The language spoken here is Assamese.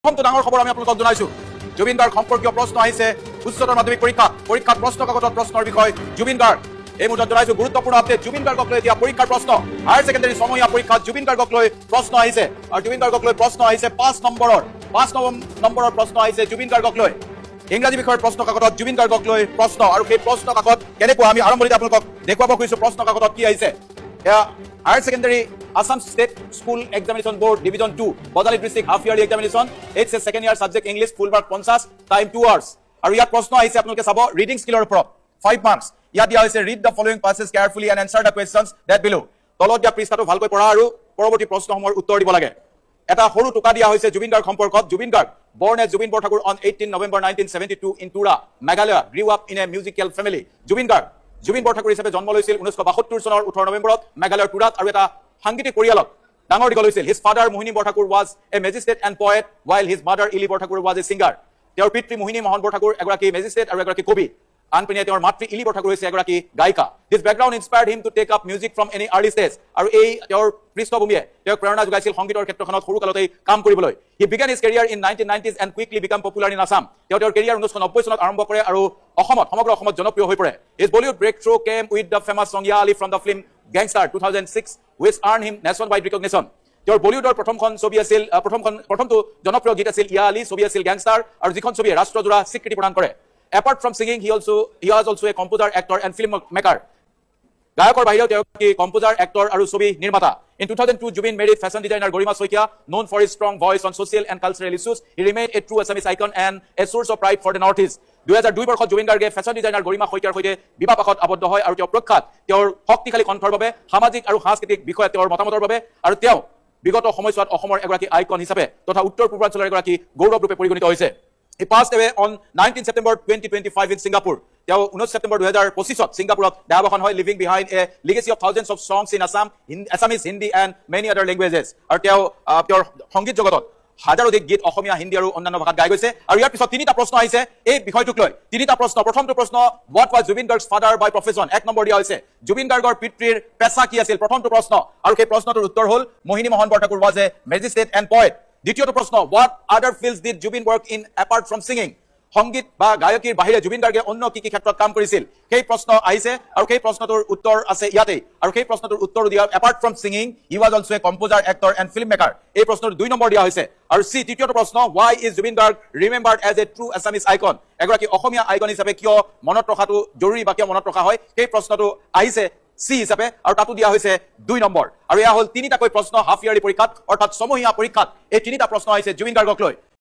প্ৰথমটো ডাঙৰ খবৰ আমি আপোনালোকক জনাইছো জুবিন গাৰ্গ সম্পৰ্কীয় প্ৰশ্ন আহিছে উচ্চতৰ মাধ্যমিক পৰীক্ষাত প্ৰশ্ন কাকতত প্ৰশ্নৰ বিষয় জুবিন গাৰ্গ এই মুহূৰ্তত জনাইছো গুৰুত্বপূৰ্ণ আপডেট জুবিন গাৰ্গক লৈ এতিয়া পৰীক্ষাৰ প্ৰশ্ন হায়াৰ ছেকেণ্ডাৰী ছমহীয়া পৰীক্ষাত জুবিন গাৰ্গক লৈ প্ৰশ্ন আহিছে আৰু জুবিন গাৰ্গক লৈ প্ৰশ্ন আহিছে 5 নম্বৰৰ প্ৰশ্ন আহিছে জুবিন গাৰ্গক লৈ ইংৰাজী বিষয়ৰ প্ৰশ্ন কাকতত জুবিন গাৰ্গক লৈ প্ৰশ্ন আৰু সেই প্ৰশ্ন কাকত কেনেকুৱা আমি আৰম্ভণিতে আপোনালোকক দেখুৱাব খুজিছো প্ৰশ্ন কাকতত কি আহিছে higher secondary Assam State School Examination Board Division 2 Badaali District Half Yearly Examination it's a second year subject English full mark 50 time 2 hours আৰু ইয়াত প্ৰশ্ন আহিছে আপোনালোকে চাব ৰিডিং স্কিলৰ ওপৰত 5 marks ইয়াত দিয়া হৈছে read the following passages carefully and answer the questions that below তলত দিয়া পৃষ্ঠাটো ভালকৈ পঢ়া আৰু পৰৱৰ্তী প্ৰশ্নসমূহৰ উত্তৰ দিব লাগে এটা সৰু টুকা দিয়া হৈছে জুবিন গাৰ্গ সম্পৰ্কত Zubeen Garg born as Jubin Borthakur on 18 November 1972 in Tura Meghalaya grew up in a musical family Zubeen Borthakur হিচাপে জন্ম লৈছিল 1972 চনৰ 18 নৱেম্বৰত মেঘালয়ৰ টুৰাত আৰু এটা সাংগীতিক পৰিয়ালত ডাঙৰ দীঘল হৈছিল his father Mohini Borthakur was a magistrate and poet while his mother Ili Borthakur was a singer তেওঁৰ পিতৃ মোহিনী মোহন বৰঠাকুৰ এগৰাকী মেজিষ্ট্ৰেট আৰু এগৰাকী কবি আনপিনে তেওঁৰ মাতৃ ইলি বৰঠাকুৰ হৈছে এগৰাকী গায়িকা this background inspired him to take up music from any early stage আৰু এই তেওঁৰ পৃষ্ঠভূমিয়ে তেওঁক প্ৰেৰণা যোগাইছিল সংগীতৰ ক্ষেত্ৰখনত সৰু কালতেই কাম কৰিবলৈ he began his career in 1990s and quickly became popular in Assam তেওঁৰ কেৰিয়াৰ 1990 চনত আৰম্ভ কৰে আৰু সমগ্ৰ অসমত জনপ্ৰিয় হৈ পৰে his Bollywood breakthrough came with the famous song Ya Ali from the film Gangster 2006 which earned him nationwide recognition তেওঁৰ বলিউডৰ প্ৰথমখন ছবি আছিল প্ৰথমটো জনপ্ৰিয় গীত আছিল ইয়া আলী ছবি আছিল গ্যাংষ্টাৰ আৰু যিখন ছবিয়ে ৰাষ্ট্ৰজোৰা স্বীকৃতি প্ৰদান কৰে apart from singing he was also a composer actor and film maker গায়কৰ বাহিৰেও তেওঁ কম্পোজাৰ এক্টৰ আৰু ছবি নিৰ্মাতা in 2002 Jubin married fashion designer Gorima Soikia known for his strong voice on social and cultural issues he remained a true Assamese icon and a source of pride for the northeast 2002 বৰ্ষত জুবিন গাৰ্গে ফেশ্বন ডিজাইনাৰ গৰিমা শইকীয়াৰ সৈতে বিবাহ পাশত আবদ্ধ হয় আৰু তেওঁ প্ৰখ্যাত তেওঁৰ শক্তিশালী কণ্ঠৰ বাবে সামাজিক আৰু সাংস্কৃতিক বিষয়ত তেওঁৰ মতামতৰ বাবে আৰু তেওঁ বিগত সময়ছোৱাত অসমৰ এগৰাকী আইকন হিচাপে তথা উত্তৰ পূৰ্বাঞ্চলৰ এগৰাকী গৌৰৱ ৰূপে পৰিগণিত হৈছে He passed away on 19 September 2025 in Singapore. তেওঁ 19 September 2025 সিঙ্গাপুৰত দেহাৱসান হয় living behind A legacy of thousands of songs in Assam, Assamese, Hindi and many other languages. আৰু তেওঁৰ সংগীত জগতত হাজাৰ অধিক গীত অসমীয়া হিন্দী আৰু অন্যান্য ভাষাত গাই গৈছে আৰু ইয়াৰ পিছত তিনিটা প্ৰশ্ন আহিছে এই বিষয়টোক লৈ তিনিটা প্ৰশ্ন প্ৰথমটো প্ৰশ্ন what was Jubin Garg's father by profession এক নম্বৰ দিয়া হৈছে জুবিন গাৰ্গৰ পিতৃৰ পেশা কি আছিল প্ৰথমটো প্ৰশ্ন আৰু সেই প্ৰশ্নটোৰ উত্তৰ হ'ল Mohini Mohan Borthakur was a magistrate and poet দ্বিতীয়টো প্ৰশ্ন what other fields did Jubin work in apart from singing সংগীত বা গায়কীৰ বাহিৰে জুবিন গাৰ্গে অন্য কি কি ক্ষেত্ৰত কাম কৰিছিল সেই প্ৰশ্ন আহিছে আৰু সেই প্ৰশ্নটোৰ উত্তৰ আছে ইয়াতে আৰু সেই প্ৰশ্নটোৰ উত্তৰ দিয়া apart from singing he was also a composer actor and film maker এই প্ৰশ্নৰ 2 নম্বৰ দিয়া হৈছে আৰু সি তৃতীয়টো প্ৰশ্ন why is Jubin Garg remembered as a true Assamese icon এগৰাকী অসমীয়া আইকন হিচাপে কিয় মনত ৰখাটো জৰুৰী বা কিয় মনত ৰখা হয় সেই প্ৰশ্নটো আহিছে সি হিচাপে আৰু তাতো দিয়া হৈছে 2 নম্বৰ আৰু এয়া হ'ল তিনিটাকৈ প্ৰশ্ন হাফ ইয়াৰলি পৰীক্ষাত অৰ্থাৎ ছমহীয়া পৰীক্ষাত এই তিনিটা প্ৰশ্ন আহিছে জুবিন গাৰ্গক লৈ